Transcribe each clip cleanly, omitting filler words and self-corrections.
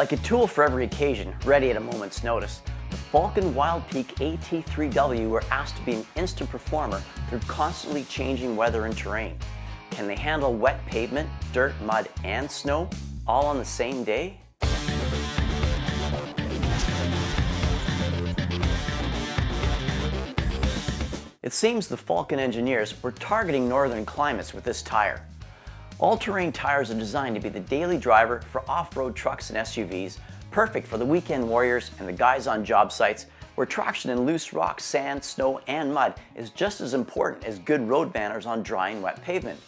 Like a tool for every occasion, ready at a moment's notice, the Falken Wildpeak A T3W were asked to be an instant performer through constantly changing weather and terrain. Can they handle wet pavement, dirt, mud, and snow all on the same day? It seems the Falken engineers were targeting northern climates with this tire. All-terrain tires are designed to be the daily driver for off-road trucks and SUVs, perfect for the weekend warriors and the guys on job sites where traction in loose rock, sand, snow, and mud is just as important as good road manners on dry and wet pavement.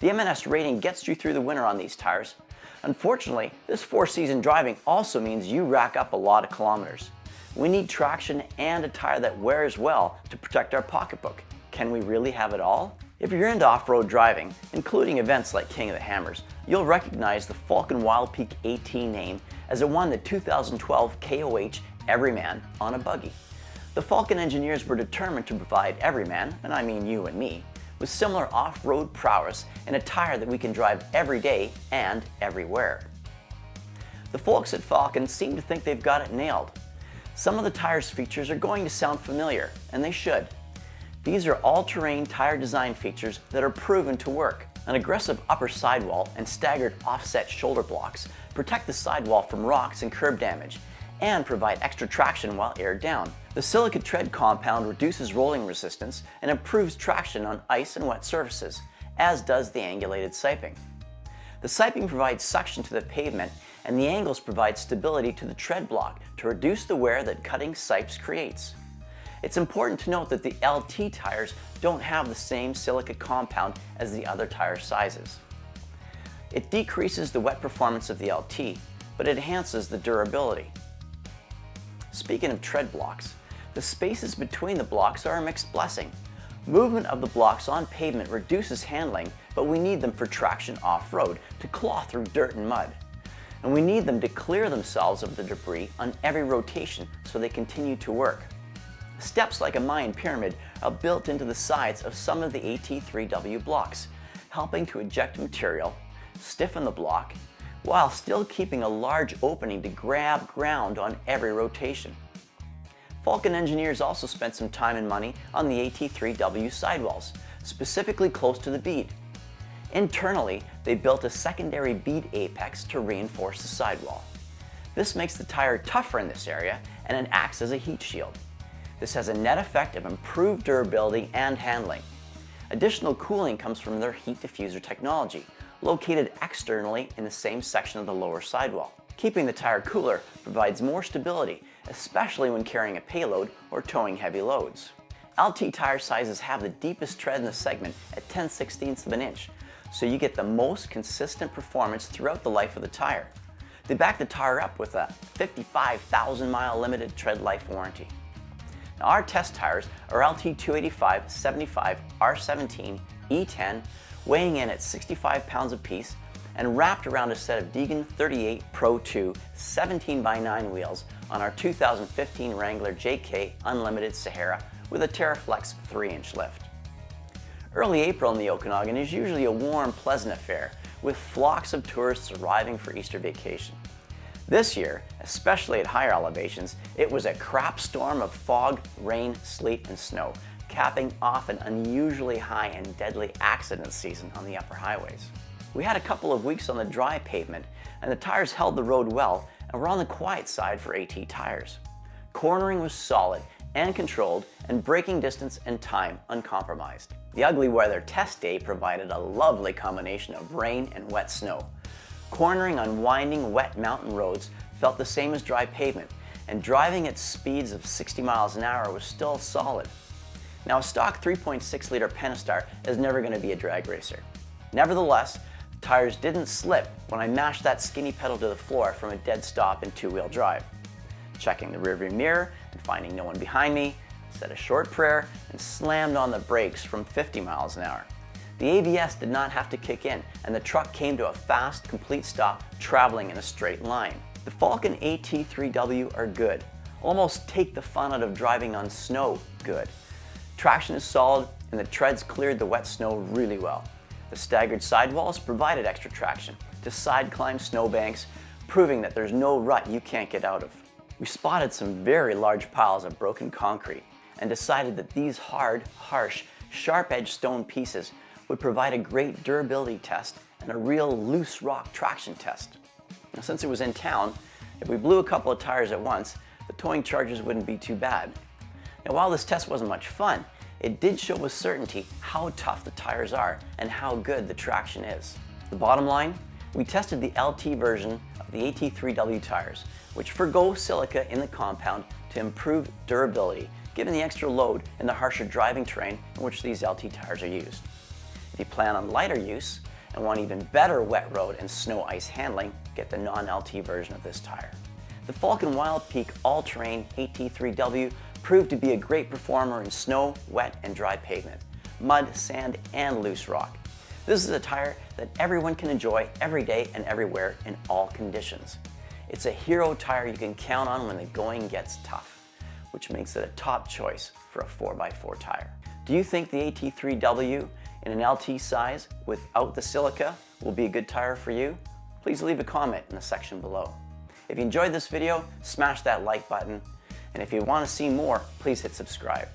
The M&S rating gets you through the winter on these tires. Unfortunately, this four-season driving also means you rack up a lot of kilometers. We need traction and a tire that wears well to protect our pocketbook. Can we really have it all? If you're into off-road driving, including events like King of the Hammers, you'll recognize the Falken Wildpeak AT name as it won the 2012 KOH Everyman on a buggy. The Falken engineers were determined to provide everyman, and I mean you and me, with similar off-road prowess in a tire that we can drive every day and everywhere. The folks at Falken seem to think they've got it nailed. Some of the tire's features are going to sound familiar, and they should. These are all-terrain tire design features that are proven to work. An aggressive upper sidewall and staggered offset shoulder blocks protect the sidewall from rocks and curb damage and provide extra traction while aired down. The silica tread compound reduces rolling resistance and improves traction on ice and wet surfaces, as does the angulated siping. The siping provides suction to the pavement, and the angles provide stability to the tread block to reduce the wear that cutting sipes creates. It's important to note that the LT tires don't have the same silica compound as the other tire sizes. It decreases the wet performance of the LT, but it enhances the durability. Speaking of tread blocks, the spaces between the blocks are a mixed blessing. Movement of the blocks on pavement reduces handling, but we need them for traction off-road to claw through dirt and mud. And we need them to clear themselves of the debris on every rotation so they continue to work. Steps like a Mayan pyramid are built into the sides of some of the T3W blocks, helping to eject material, stiffen the block, while still keeping a large opening to grab ground on every rotation. Falken engineers also spent some time and money on the T3W sidewalls, specifically close to the bead. Internally, they built a secondary bead apex to reinforce the sidewall. This makes the tire tougher in this area and it acts as a heat shield. This has a net effect of improved durability and handling. Additional cooling comes from their heat diffuser technology, located externally in the same section of the lower sidewall. Keeping the tire cooler provides more stability, especially when carrying a payload or towing heavy loads. LT tire sizes have the deepest tread in the segment at 10/16 of an inch, so you get the most consistent performance throughout the life of the tire. They back the tire up with a 55,000 mile limited tread life warranty. Now our test tires are LT 285 75 R17 E10, weighing in at 65 pounds apiece and wrapped around a set of Degen 38 Pro 2 17x9 wheels on our 2015 Wrangler JK Unlimited Sahara with a TerraFlex 3-inch lift. Early April in the Okanagan is usually a warm, pleasant affair, with flocks of tourists arriving for Easter vacation. This year, especially at higher elevations, it was a crap storm of fog, rain, sleet, and snow, capping off an unusually high and deadly accident season on the upper highways. We had a couple of weeks on the dry pavement, and the tires held the road well and were on the quiet side for AT tires. Cornering was solid and controlled, and braking distance and time uncompromised. The ugly weather test day provided a lovely combination of rain and wet snow. Cornering on winding, wet mountain roads felt the same as dry pavement, and driving at speeds of 60 miles an hour was still solid. Now, a stock 3.6-liter Pentastar is never going to be a drag racer. Nevertheless, the tires didn't slip when I mashed that skinny pedal to the floor from a dead stop in two-wheel drive. Checking the rearview mirror and finding no one behind me, said a short prayer and slammed on the brakes from 50 miles an hour. The ABS did not have to kick in, and the truck came to a fast, complete stop, traveling in a straight line. The Falken T3W are good. Almost take the fun out of driving on snow good. Traction is solid, and the treads cleared the wet snow really well. The staggered sidewalls provided extra traction to side climb snowbanks, proving that there's no rut you can't get out of. We spotted some very large piles of broken concrete and decided that these hard, harsh, sharp-edged stone pieces would provide a great durability test and a real loose rock traction test. Now, since it was in town, if we blew a couple of tires at once, the towing charges wouldn't be too bad. Now, while this test wasn't much fun, it did show with certainty how tough the tires are and how good the traction is. The bottom line, we tested the LT version of the T3W tires, which forgo silica in the compound to improve durability, given the extra load in the harsher driving terrain in which these LT tires are used. If you plan on lighter use and want even better wet road and snow ice handling, get the non-LT version of this tire. The Falken Wildpeak all-terrain T3W proved to be a great performer in snow, wet, and dry pavement, mud, sand, and loose rock. This is a tire that everyone can enjoy every day and everywhere in all conditions. It's a hero tire you can count on when the going gets tough, which makes it a top choice for a 4x4 tire. Do you think the T3W in an LT size without the silica will be a good tire for you? Please leave a comment in the section below. If you enjoyed this video, smash that like button, and if you want to see more, please hit subscribe.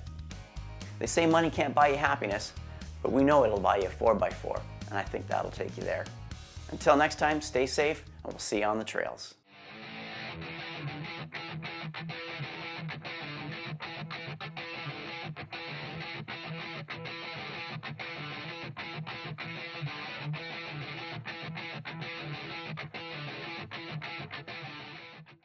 They say money can't buy you happiness, but we know it'll buy you a 4x4, and I think that'll take you there. Until next time, stay safe, and we'll see you on the trails.